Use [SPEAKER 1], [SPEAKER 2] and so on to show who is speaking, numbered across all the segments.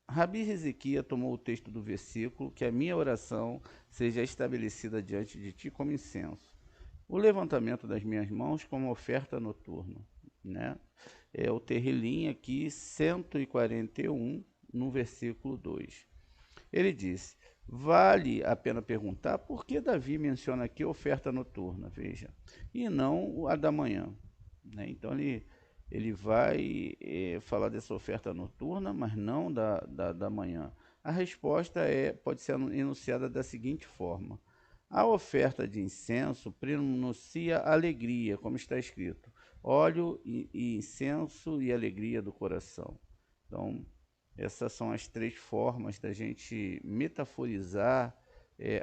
[SPEAKER 1] Rabi Ezequiel tomou o texto do versículo, que a minha oração seja estabelecida diante de ti como incenso. O levantamento das minhas mãos como oferta noturna, né? É o Terrilim aqui, 141, no versículo 2. Ele disse, vale a pena perguntar por que Davi menciona aqui oferta noturna, veja, e não a da manhã, né? Então ele vai falar dessa oferta noturna, mas não da manhã. A resposta pode ser enunciada da seguinte forma. A oferta de incenso pronuncia alegria, como está escrito, óleo e incenso e alegria do coração. Então, essas são as três formas da gente metaforizar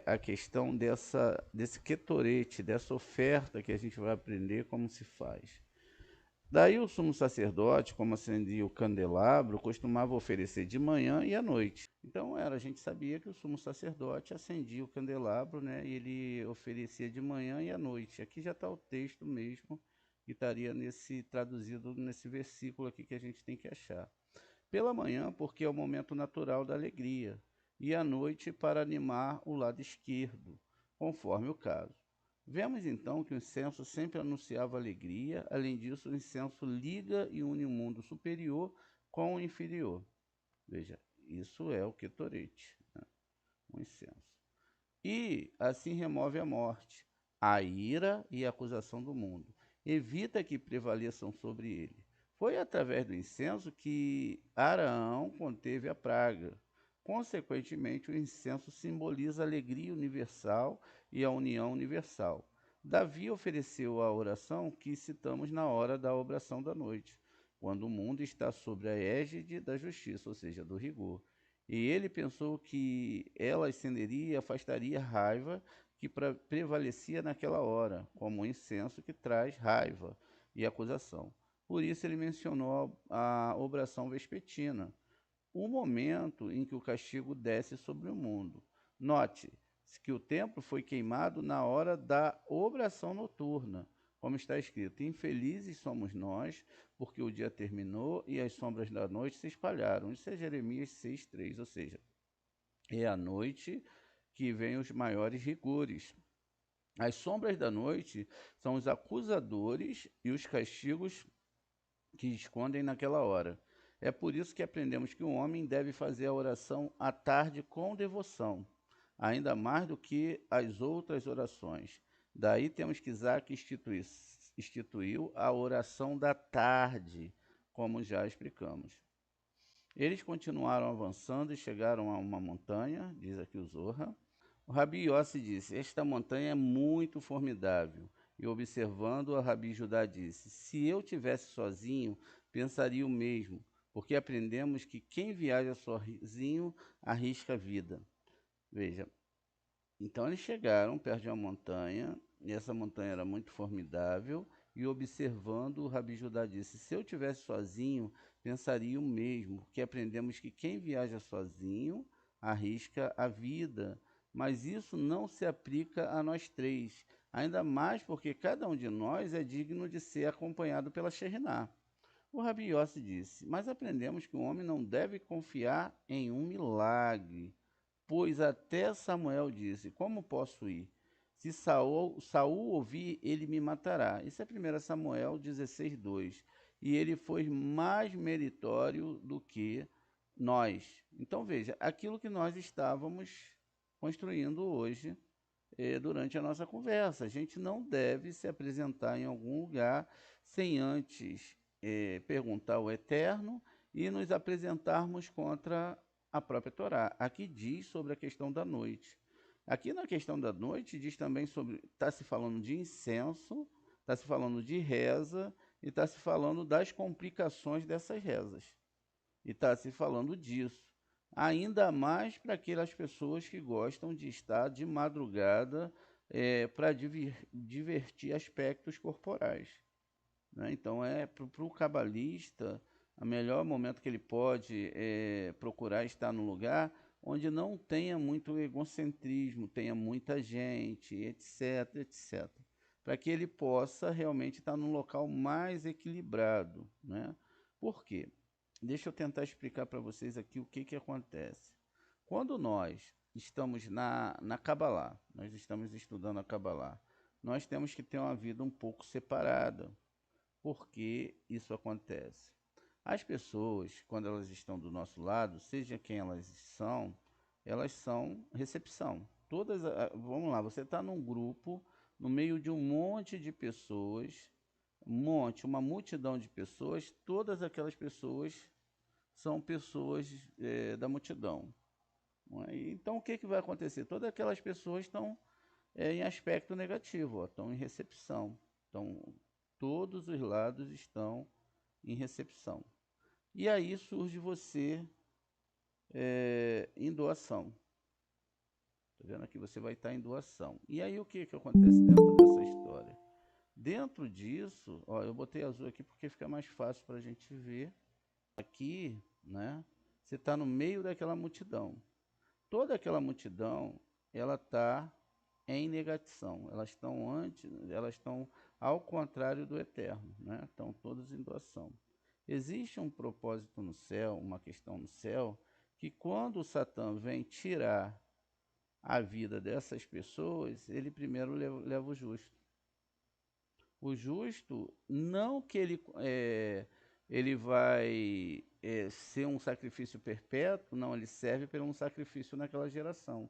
[SPEAKER 1] a questão desse ketorete, dessa oferta que a gente vai aprender como se faz. Daí o sumo sacerdote, como acendia o candelabro, costumava oferecer de manhã e à noite. Então a gente sabia que o sumo sacerdote acendia o candelabro, né, e ele oferecia de manhã e à noite. Aqui já está o texto mesmo, que estaria traduzido nesse versículo aqui que a gente tem que achar. Pela manhã, porque é o momento natural da alegria, e à noite para animar o lado esquerdo, conforme o caso. Vemos então que o incenso sempre anunciava alegria, além disso o incenso liga e une o mundo superior com o inferior. Veja, isso é o ketorete, né? O incenso. E assim remove a morte, a ira e a acusação do mundo. Evita que prevaleçam sobre ele. Foi através do incenso que Araão conteve a praga. Consequentemente, o incenso simboliza a alegria universal e a união universal. Davi ofereceu a oração que citamos na hora da oração da noite, quando o mundo está sob a égide da justiça, ou seja, do rigor. E ele pensou que ela acenderia e afastaria a raiva que prevalecia naquela hora, como o incenso que traz raiva e acusação. Por isso ele mencionou a oração vespertina, o momento em que o castigo desce sobre o mundo. Note que o templo foi queimado na hora da oração noturna, como está escrito, infelizes somos nós, porque o dia terminou e as sombras da noite se espalharam. Isso é Jeremias 6,3, ou seja, é à noite que vêm os maiores rigores. As sombras da noite são os acusadores e os castigos que escondem naquela hora. É por isso que aprendemos que o homem deve fazer a oração à tarde com devoção, ainda mais do que as outras orações. Daí temos que Isaac instituiu a oração da tarde, como já explicamos. Eles continuaram avançando e chegaram a uma montanha, diz aqui o Zohar. O Rabi Yossi disse, esta montanha é muito formidável. E observando, a Rabi Judá disse, se eu tivesse sozinho, pensaria o mesmo, porque aprendemos que quem viaja sozinho arrisca a vida. Veja, então eles chegaram perto de uma montanha, e essa montanha era muito formidável, e observando, o Rabi Judá disse, se eu tivesse sozinho, pensaria o mesmo, porque aprendemos que quem viaja sozinho arrisca a vida. Mas isso não se aplica a nós três, ainda mais porque cada um de nós é digno de ser acompanhado pela Sheriná. O Rabi Yossi disse, mas aprendemos que o homem não deve confiar em um milagre, pois até Samuel disse, como posso ir? Se Saul ouvir, ele me matará. Isso é 1 Samuel 16:2. E ele foi mais meritório do que nós. Então veja, aquilo que nós estávamos construindo hoje durante a nossa conversa. A gente não deve se apresentar em algum lugar sem antes perguntar ao Eterno e nos apresentarmos contra a própria Torá. Aqui diz sobre a questão da noite. Aqui na questão da noite diz também sobre, está se falando de incenso, está se falando de reza e está se falando das complicações dessas rezas. E está se falando disso. Ainda mais para aquelas pessoas que gostam de estar de madrugada para divertir aspectos corporais, né? Então, para o cabalista, o melhor momento que ele pode procurar estar num lugar onde não tenha muito egocentrismo, tenha muita gente, etc, etc. Para que ele possa realmente estar num local mais equilibrado, né? Por quê? Deixa eu tentar explicar para vocês aqui o que acontece. Quando nós estamos na Kabbalah, nós estamos estudando a Kabbalah, nós temos que ter uma vida um pouco separada. Por que isso acontece? As pessoas, quando elas estão do nosso lado, seja quem elas são recepção. Todas, vamos lá, você está num grupo, no meio de um monte de pessoas, uma multidão de pessoas, todas aquelas pessoas são pessoas da multidão. Não é? Então, o que vai acontecer? Todas aquelas pessoas estão em aspecto negativo, ó, estão em recepção. Então, todos os lados estão em recepção. E aí surge você em doação. Tá vendo aqui? Você vai estar em doação. E aí o que acontece dentro dessa história? Dentro disso, ó, eu botei azul aqui porque fica mais fácil para a gente ver. Aqui, né? Você está no meio daquela multidão. Toda aquela multidão, ela está em negação. Elas estão ao contrário do eterno, né? Estão todas em doação. Existe um propósito no céu, uma questão no céu, que quando o Satã vem tirar a vida dessas pessoas, ele primeiro leva o justo. O justo, não que ele vai ser um sacrifício perpétuo, não, ele serve para um sacrifício naquela geração.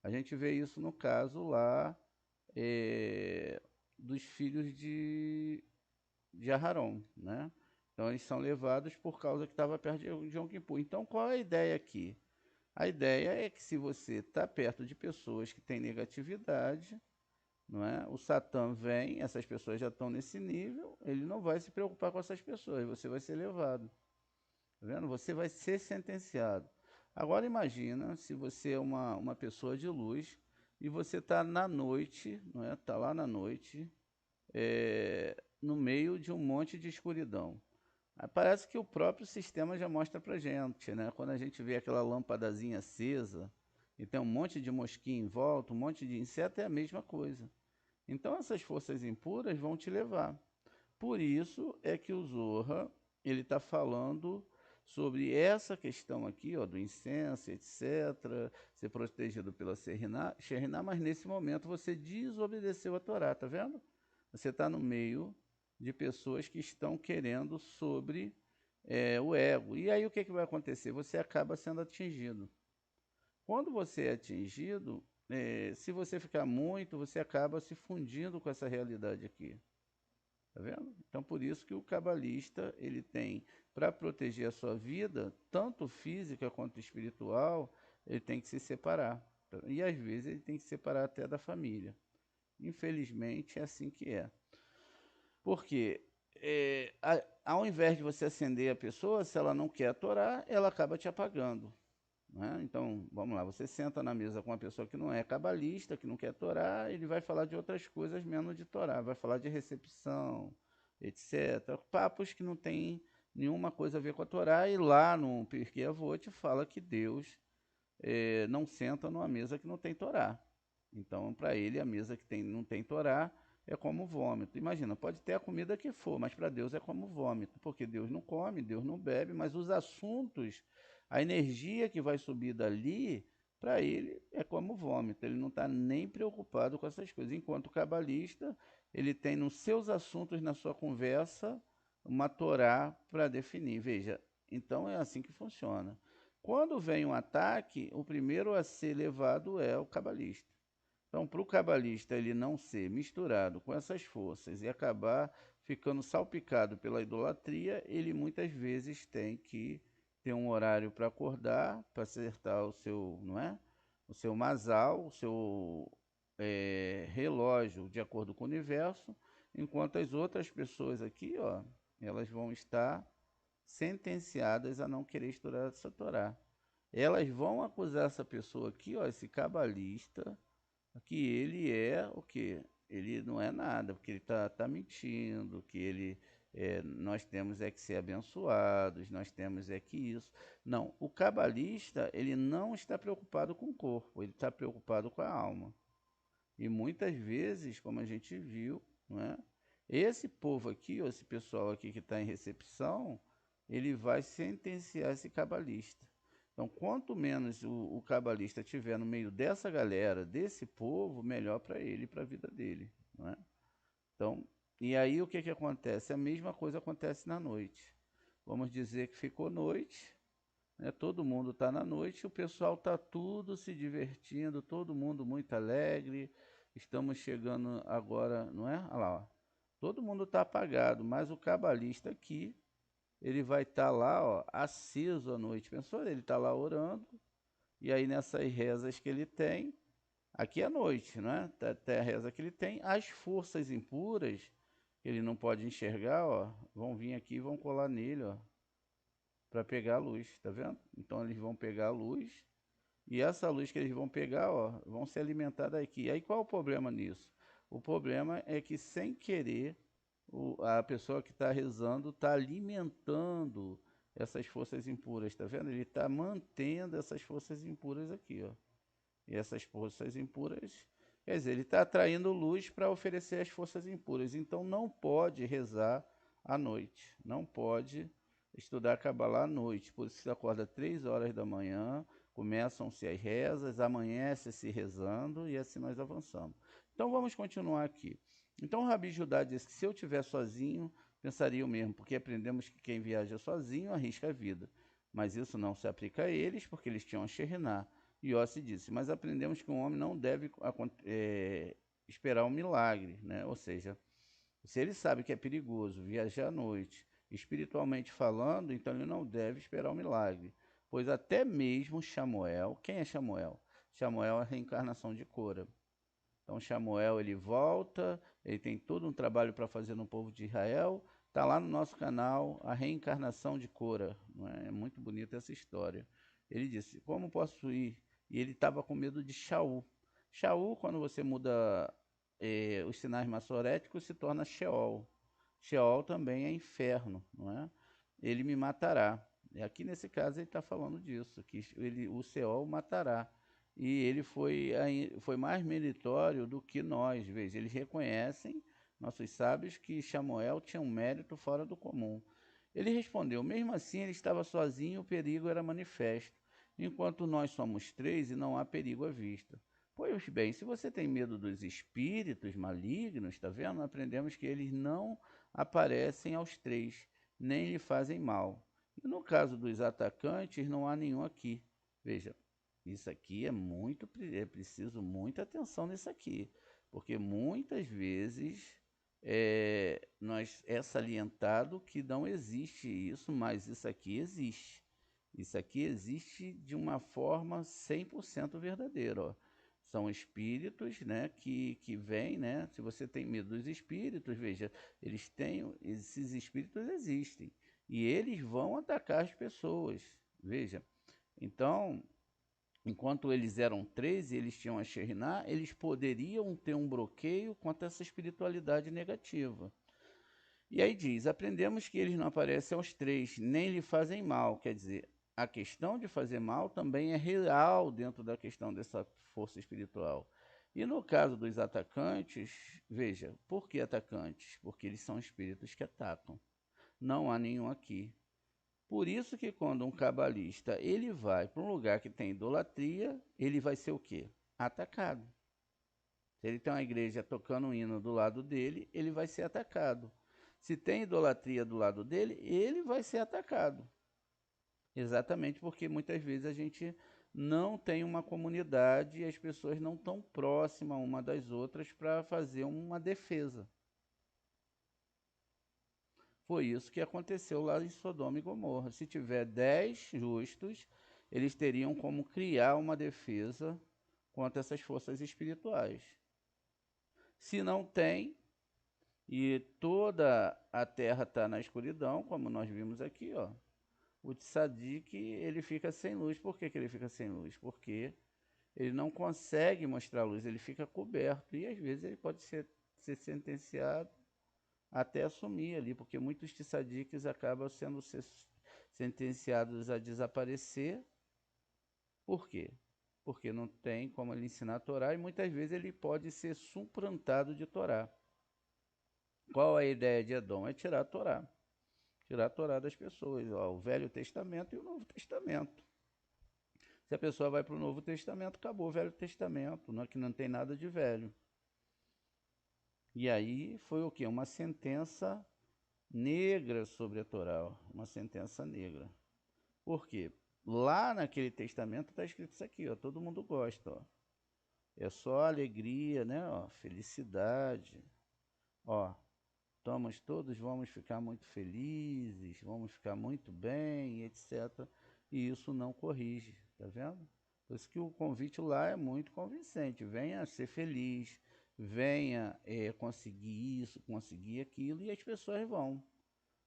[SPEAKER 1] A gente vê isso no caso lá dos filhos de Aharon, né? Então eles são levados por causa que estava perto de Yom Kippur. Então qual é a ideia aqui? A ideia é que se você está perto de pessoas que têm negatividade, não é? O Satã vem, essas pessoas já estão nesse nível, ele não vai se preocupar com essas pessoas, você vai ser levado. Tá vendo? Você vai ser sentenciado. Agora imagina se você é uma pessoa de luz e você está na noite, não é? Está lá na noite, no meio de um monte de escuridão. Aí parece que o próprio sistema já mostra pra gente, né? Quando a gente vê aquela lâmpadazinha acesa e tem um monte de mosquinha em volta, um monte de inseto, é a mesma coisa. Então essas forças impuras vão te levar. Por isso é que o Zohar, ele está falando sobre essa questão aqui, ó, do incenso, etc., ser protegido pela Shekhinah, mas nesse momento você desobedeceu a Torá, tá vendo? Você está no meio de pessoas que estão querendo sobre o ego. E aí o que vai acontecer? Você acaba sendo atingido. Quando você é atingido, se você ficar muito, você acaba se fundindo com essa realidade aqui. Tá vendo? Então, por isso que o cabalista, ele tem, para proteger a sua vida, tanto física quanto espiritual, ele tem que se separar. E às vezes ele tem que se separar até da família. Infelizmente, é assim que é. Porque ao invés de você acender a pessoa, se ela não quer a Torá, ela acaba te apagando. Né? Então, vamos lá, você senta na mesa com uma pessoa que não é cabalista, que não quer Torá, ele vai falar de outras coisas menos de Torá, vai falar de recepção, etc. Papos que não tem nenhuma coisa a ver com a Torá, e lá no Pirkei Avot fala que Deus não senta numa mesa que não tem Torá. Então, para ele, a mesa que não tem Torá é como vômito. Imagina, pode ter a comida que for, mas para Deus é como vômito, porque Deus não come, Deus não bebe, mas os assuntos, a energia que vai subir dali, para ele é como vômito. Ele não está nem preocupado com essas coisas. Enquanto o cabalista, ele tem nos seus assuntos, na sua conversa, uma Torá para definir. Veja, então é assim que funciona. Quando vem um ataque, o primeiro a ser levado é o cabalista. Então, para o cabalista ele não ser misturado com essas forças e acabar ficando salpicado pela idolatria, ele muitas vezes tem que ter um horário para acordar, para acertar o seu, não é? O seu masal, o seu relógio de acordo com o universo, enquanto as outras pessoas aqui, ó, elas vão estar sentenciadas a não querer estudar essa Torá. Elas vão acusar essa pessoa aqui, ó, esse cabalista, que ele é o quê? Ele não é nada, porque ele tá mentindo, que ele nós temos é que ser abençoados, nós temos é que isso. Não, o cabalista, ele não está preocupado com o corpo, ele está preocupado com a alma. E muitas vezes, como a gente viu, não é? Esse povo aqui, ou esse pessoal aqui que está em recepção, ele vai sentenciar esse cabalista. Então, quanto menos o cabalista estiver no meio dessa galera, desse povo, melhor para ele e para a vida dele, não é? Então, e aí o que que acontece? A mesma coisa acontece na noite. Vamos dizer que ficou noite, né? Todo mundo está na noite, o pessoal está tudo se divertindo, todo mundo muito alegre. Estamos chegando agora, não é? Olha lá, ó. Todo mundo está apagado, mas o cabalista aqui, ele vai estar lá, ó, aceso à noite. Pensou? Ele está lá orando, e aí nessas rezas que ele tem, aqui é noite, não é? Até a reza que ele tem, as forças impuras, que ele não pode enxergar, ó, vão vir aqui e vão colar nele, ó, para pegar a luz, tá vendo? Então eles vão pegar a luz, e essa luz que eles vão pegar, ó, vão se alimentar daqui. E aí qual é o problema nisso? O problema é que sem querer, a pessoa que está rezando está alimentando essas forças impuras, tá vendo? Ele está mantendo essas forças impuras aqui, ó. E essas forças impuras, quer dizer, ele está atraindo luz para oferecer as forças impuras. Então não pode rezar à noite, não pode estudar Kabbalah à noite. Por isso você acorda 3 horas da manhã, começam-se as rezas, amanhece-se rezando e assim nós avançamos. Então vamos continuar aqui. Então o Rabi Judá diz que se eu estiver sozinho, pensaria o mesmo, porque aprendemos que quem viaja sozinho arrisca a vida. Mas isso não se aplica a eles, porque eles tinham a Sheriná. E Yossi disse, mas aprendemos que um homem não deve esperar um milagre, né? Ou seja, se ele sabe que é perigoso viajar à noite, espiritualmente falando, então ele não deve esperar um milagre. Pois até mesmo Chamuel, quem é Chamuel? Chamuel é a reencarnação de Cora. Então Chamuel ele volta, ele tem todo um trabalho para fazer no povo de Israel. Está lá no nosso canal, a reencarnação de Cora. Não é? É muito bonita essa história. Ele disse, como posso ir? E ele estava com medo de Shaul. Shaul, quando você muda os sinais maçoréticos, se torna Sheol. Sheol também é inferno, não é? Ele me matará. E aqui nesse caso ele está falando disso, que o Sheol matará. E ele foi mais meritório do que nós, veja, eles reconhecem, nossos sábios, que Samuel tinha um mérito fora do comum. Ele respondeu, mesmo assim ele estava sozinho, o perigo era manifesto, enquanto nós somos três e não há perigo à vista. Pois bem, se você tem medo dos espíritos malignos, está vendo? Aprendemos que eles não aparecem aos três, nem lhe fazem mal. E no caso dos atacantes, não há nenhum aqui. Veja, isso aqui é preciso muita atenção nisso aqui, porque muitas vezes é salientado que não existe isso, mas isso aqui existe. Isso aqui existe de uma forma 100% verdadeira, ó. São espíritos, né, que vêm, né? Se você tem medo dos espíritos, veja, esses espíritos existem e eles vão atacar as pessoas. Veja, então enquanto eles eram três e eles tinham a Shekhinah, eles poderiam ter um bloqueio contra essa espiritualidade negativa. E aí diz, aprendemos que eles não aparecem aos três, nem lhe fazem mal. Quer dizer, a questão de fazer mal também é real dentro da questão dessa força espiritual. E no caso dos atacantes, veja, por que atacantes? Porque eles são espíritos que atacam. Não há nenhum aqui. Por isso que quando um cabalista ele vai para um lugar que tem idolatria, ele vai ser o quê? Atacado. Se ele tem uma igreja tocando um hino do lado dele, ele vai ser atacado. Se tem idolatria do lado dele, ele vai ser atacado. Exatamente porque muitas vezes a gente não tem uma comunidade e as pessoas não estão próximas uma das outras para fazer uma defesa. Foi isso que aconteceu lá em Sodoma e Gomorra. Se tiver 10 justos, eles teriam como criar uma defesa contra essas forças espirituais. Se não tem, e toda a terra está na escuridão, como nós vimos aqui, ó, o tzadik, ele fica sem luz. Por que ele fica sem luz? Porque ele não consegue mostrar a luz, ele fica coberto. E às vezes ele pode ser sentenciado até assumir ali, porque muitos tzadiks acabam sendo sentenciados a desaparecer. Por quê? Porque não tem como ele ensinar a Torá e muitas vezes ele pode ser suplantado de Torá. Qual é a ideia de Edom? É tirar a Torá. Tirar a Torá das pessoas, ó, o Velho Testamento e o Novo Testamento. Se a pessoa vai para o Novo Testamento, acabou o Velho Testamento, não, que não tem nada de velho. E aí foi o quê? Uma sentença negra sobre a Torá, uma sentença negra. Por quê? Lá naquele testamento está escrito isso aqui, ó, todo mundo gosta, ó. É só alegria, né, ó, felicidade. Ó, todos vamos ficar muito felizes, vamos ficar muito bem, etc. E isso não corrige, tá vendo? Por isso que o convite lá é muito convincente. Venha ser feliz, venha conseguir isso, conseguir aquilo, e as pessoas vão.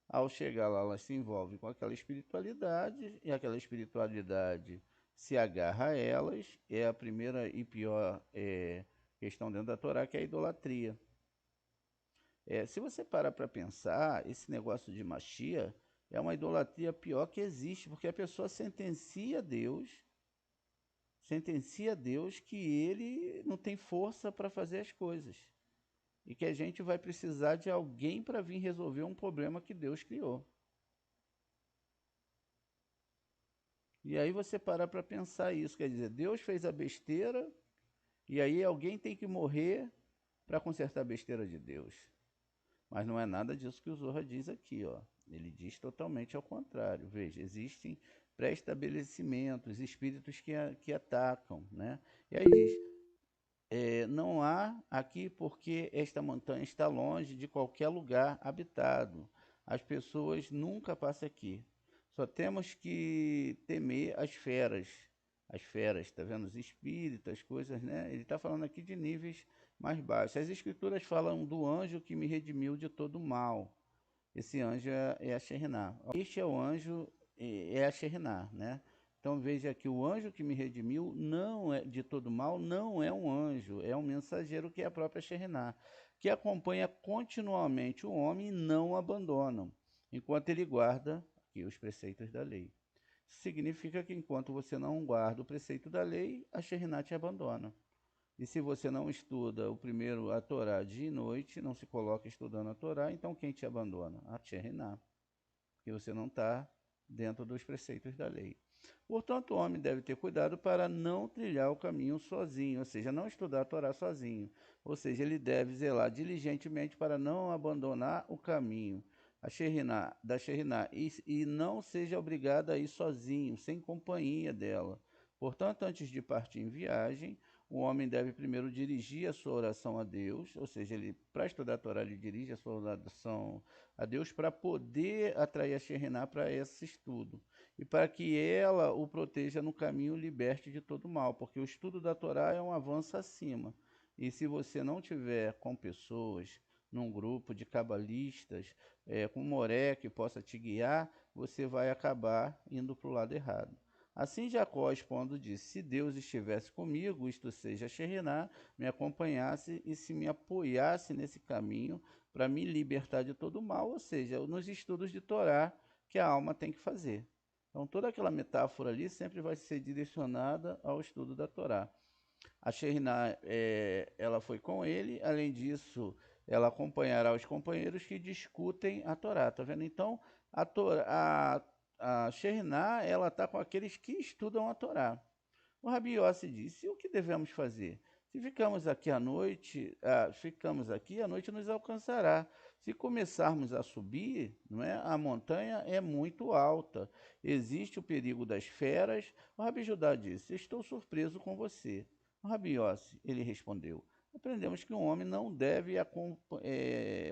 [SPEAKER 1] Ao chegar lá, elas se envolvem com aquela espiritualidade, e aquela espiritualidade se agarra a elas. É a primeira e pior questão dentro da Torá, que é a idolatria. Se você parar para pensar, esse negócio de Machia é uma idolatria pior que existe, porque a pessoa sentencia a Deus que ele não tem força para fazer as coisas. E que a gente vai precisar de alguém para vir resolver um problema que Deus criou. E aí você parar para pensar isso, quer dizer, Deus fez a besteira e aí alguém tem que morrer para consertar a besteira de Deus. Mas não é nada disso que o Zohar diz aqui, ó. Ele diz totalmente ao contrário. Veja, existem pré-estabelecimentos, espíritos que atacam, né? E aí diz, não há aqui porque esta montanha está longe de qualquer lugar habitado. As pessoas nunca passam aqui. Só temos que temer as feras, tá vendo? Os espíritos, as coisas, né? Ele está falando aqui de níveis mais baixos. As escrituras falam do anjo que me redimiu de todo mal. Esse anjo é a Sheriná. Este é o anjo, é a Sheriná, né? Então veja que o anjo que me redimiu não é de todo mal, não é um anjo, é um mensageiro que é a própria Sheriná, que acompanha continuamente o homem e não o abandonam, enquanto ele guarda aqui os preceitos da lei. Isso significa que enquanto você não guarda o preceito da lei, a Sheriná te abandona. E se você não estuda o primeiro, a Torá, dia e noite, não se coloca estudando a Torá, então quem te abandona? A Sheriná, porque você não está dentro dos preceitos da lei. Portanto, o homem deve ter cuidado para não trilhar o caminho sozinho, ou seja, não estudar a Torá sozinho. Ou seja, ele deve zelar diligentemente para não abandonar o caminho da Sheriná e não seja obrigado a ir sozinho, sem companhia dela. Portanto, antes de partir em viagem, o homem deve primeiro dirigir a sua oração a Deus, ou seja, ele, para estudar a Torá, ele dirige a sua oração a Deus para poder atrair a Sheriná para esse estudo e para que ela o proteja no caminho e o liberte de todo mal, porque o estudo da Torá é um avanço acima. E se você não tiver com pessoas, num grupo de cabalistas, com moré que possa te guiar, você vai acabar indo para o lado errado. Assim Jacó expondo disse, se Deus estivesse comigo, isto seja, Sheriná, me acompanhasse e se me apoiasse nesse caminho para me libertar de todo mal, ou seja, nos estudos de Torá que a alma tem que fazer. Então toda aquela metáfora ali sempre vai ser direcionada ao estudo da Torá. A Sheriná, ela foi com ele, além disso, ela acompanhará os companheiros que discutem a Torá, tá vendo? Então, a Sheriná, ela está com aqueles que estudam a Torá. O Rabi Yossi disse, e o que devemos fazer? Se ficamos aqui à noite, a noite nos alcançará. Se começarmos a subir, não é? A montanha é muito alta, existe o perigo das feras. O Rabi Judá disse, estou surpreso com você. O Rabi Yossi, ele respondeu, Aprendemos que o homem não deve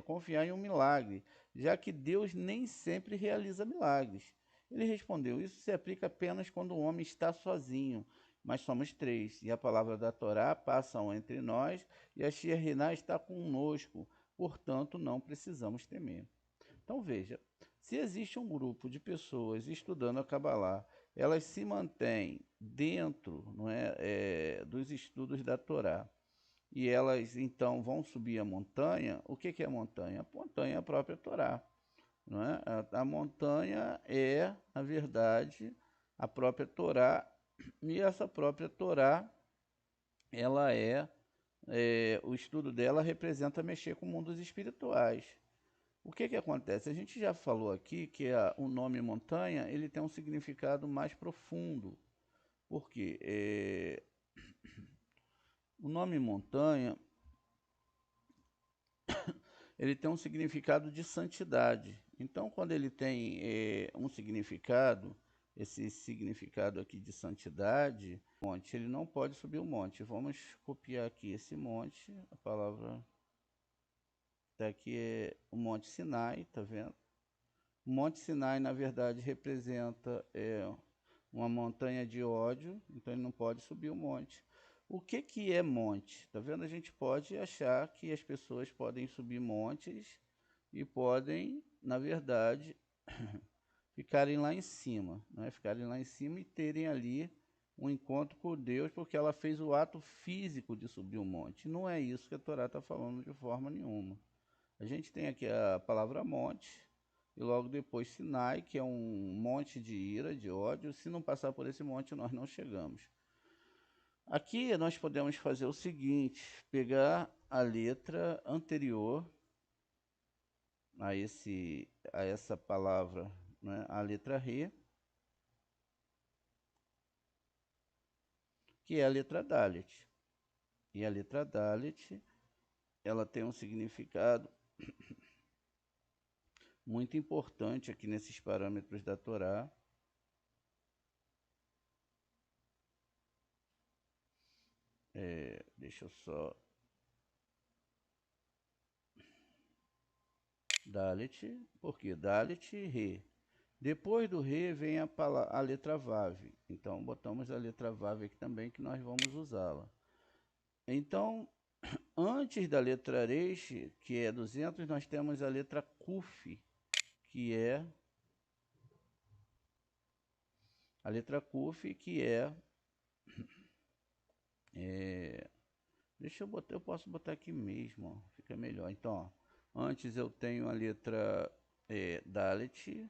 [SPEAKER 1] confiar em um milagre, já que Deus nem sempre realiza milagres. Ele respondeu: Isso se aplica apenas quando o homem está sozinho, mas somos três, e a palavra da Torá passa entre nós, e a Shekhinah está conosco, portanto não precisamos temer. Então veja, se existe um grupo de pessoas estudando a Kabbalah, elas se mantêm dentro, não é, dos estudos da Torá, e elas então vão subir a montanha. O que é a montanha? A montanha é a própria Torá, não é? A montanha é, na verdade, a própria Torá, e essa própria Torá, ela o estudo dela representa mexer com mundos espirituais. O que acontece? A gente já falou aqui que o nome montanha ele tem um significado mais profundo. Por quê? O nome montanha ele tem um significado de santidade. Então, quando ele tem um significado, esse significado aqui de santidade, monte, ele não pode subir o monte. Vamos copiar aqui esse monte, a palavra está aqui é o Monte Sinai, tá vendo? O Monte Sinai, na verdade, representa uma montanha de ódio, então ele não pode subir o monte. O que é monte? Tá vendo? A gente pode achar que as pessoas podem subir montes e podem, na verdade, ficarem lá em cima, né? Ficarem lá em cima e terem ali um encontro com Deus, porque ela fez o ato físico de subir o monte. Não é isso que a Torá está falando de forma nenhuma. A gente tem aqui a palavra monte, e logo depois Sinai, que é um monte de ira, de ódio. Se não passar por esse monte, nós não chegamos. Aqui nós podemos fazer o seguinte: pegar a letra anterior a essa palavra, né, a letra Re, que é a letra Dalet. E a letra Dalet, ela tem um significado muito importante aqui nesses parâmetros da Torá. Deixa eu só... Dalet, por quê? Dalet, Re. Depois do Re vem a letra Vav. Então, botamos a letra Vav aqui também, que nós vamos usá-la. Então, antes da letra Resh, que é 200, nós temos a letra Kuf, que é a letra Kuf, que deixa eu botar, eu posso botar aqui mesmo, ó, fica melhor. Então, ó, antes eu tenho a letra Dalet,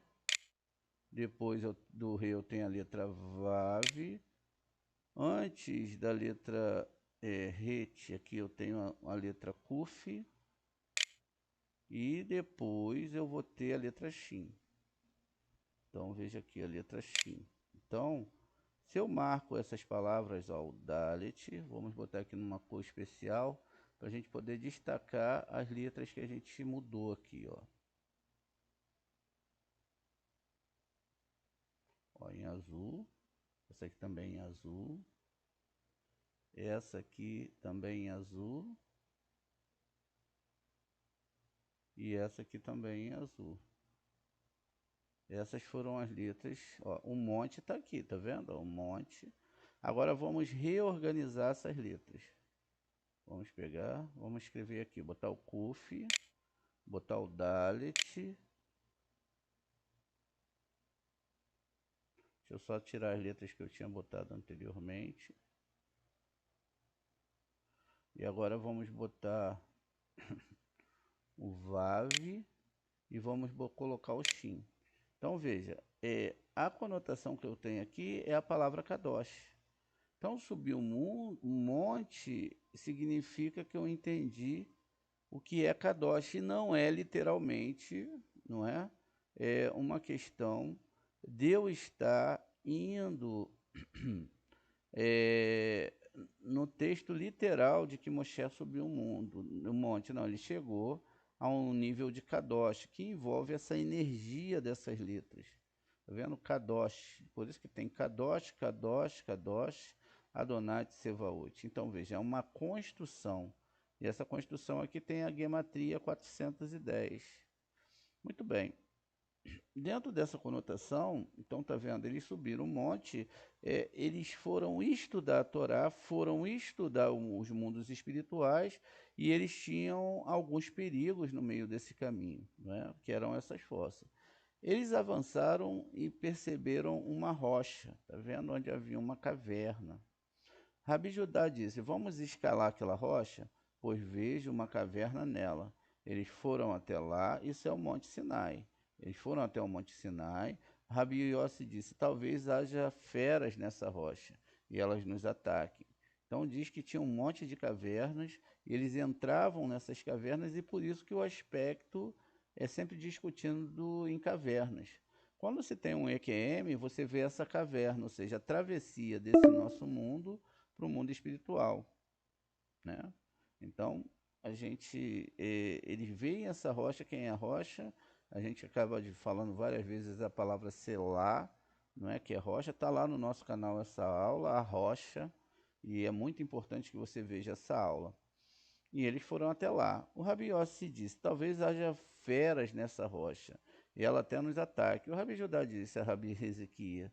[SPEAKER 1] depois do Re eu tenho a letra Vav. Antes da letra Het, aqui eu tenho a letra Kuf. E depois eu vou ter a letra Shin. Então veja aqui a letra Shin. Então, se eu marco essas palavras ao Dalet, vamos botar aqui numa cor especial, para a gente poder destacar as letras que a gente mudou aqui, ó. Ó, em azul. Essa aqui também em azul. Essa aqui também em azul. E essa aqui também em azul. Essas foram as letras. Ó, o monte está aqui, tá vendo? O monte. Agora vamos reorganizar essas letras. Vamos pegar, vamos escrever aqui, botar o Kuf, botar o Dalet. Deixa eu só tirar as letras que eu tinha botado anteriormente. E agora vamos botar o Vav e vamos colocar o Shin. Então veja, a conotação que eu tenho aqui é a palavra Kadosh. Então subir um monte significa que eu entendi o que é Kadosh. E não é literalmente, não é? É uma questão de eu estar indo no texto literal de que Moshe subiu o monte. Não, ele chegou a um nível de Kadosh, que envolve essa energia dessas letras. Tá vendo? Kadosh. Por isso que tem Kadosh, Kadosh, Kadosh, Adonai Tsevaot. Então, veja, é uma construção E essa construção aqui tem a gematria 410. Muito bem. Dentro dessa conotação, então tá vendo, eles subiram um monte, eles foram estudar a Torá, foram estudar os mundos espirituais e eles tinham alguns perigos no meio desse caminho, né, que eram essas fossas. Eles avançaram e perceberam uma rocha, tá vendo, onde havia uma caverna. Rabi Judá disse: Vamos escalar aquela rocha, pois vejo uma caverna nela. Eles foram até lá, isso é o Monte Sinai. Eles foram até o Monte Sinai. Rabi Yossi disse: Talvez haja feras nessa rocha e elas nos ataquem. Então diz que tinha um monte de cavernas, e eles entravam nessas cavernas e por isso que o aspecto é sempre discutindo em cavernas. Quando se tem um EQM, você vê essa caverna, ou seja, a travessia desse nosso mundo para o mundo espiritual, né? Então, eles veem essa rocha, quem é a rocha, a gente acaba falando várias vezes a palavra selar, não é que é rocha, está lá no nosso canal essa aula, a rocha, e é muito importante que você veja essa aula. E eles foram até lá. O Rabi Yossi disse, talvez haja feras nessa rocha, e ela até nos ataque. O Rabi Judá disse a Rabi Ezequiel,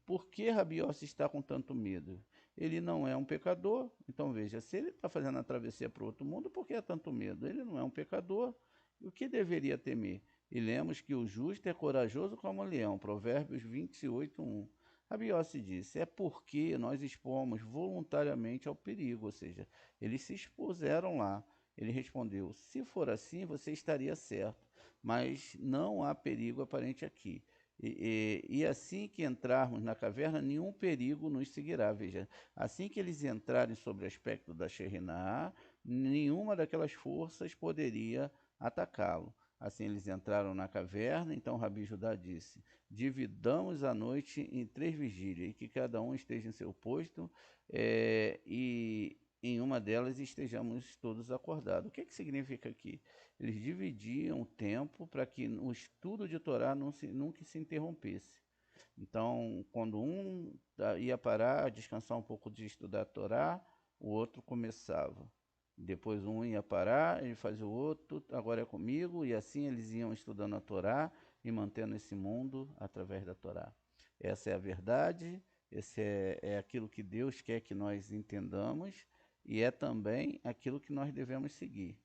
[SPEAKER 1] por que Rabi Yossi está com tanto medo? Ele não é um pecador. Então veja, se ele está fazendo a travessia para o outro mundo, por que é tanto medo? Ele não é um pecador. E o que deveria temer? E lemos que o justo é corajoso como um leão. Provérbios 28:1. Rabi Yossi disse, é porque nós expomos voluntariamente ao perigo, ou seja, eles se expuseram lá. Ele respondeu, se for assim, você estaria certo, mas não há perigo aparente aqui. E assim que entrarmos na caverna, nenhum perigo nos seguirá. Veja, assim que eles entrarem sobre o aspecto da Shekhinah, nenhuma daquelas forças poderia atacá-lo. Assim eles entraram na caverna, então Rabi Judá disse, dividamos a noite em 3 vigílias, e que cada um esteja em seu posto, e em uma delas estejamos todos acordados. O que significa aqui? Eles dividiam o tempo para que o estudo de Torá nunca se interrompesse. Então, quando um ia parar, descansar um pouco de estudar a Torá, o outro começava. Depois um ia parar, ele fazia o outro, agora é comigo, e assim eles iam estudando a Torá e mantendo esse mundo através da Torá. Essa é a verdade, esse é aquilo que Deus quer que nós entendamos, e é também aquilo que nós devemos seguir.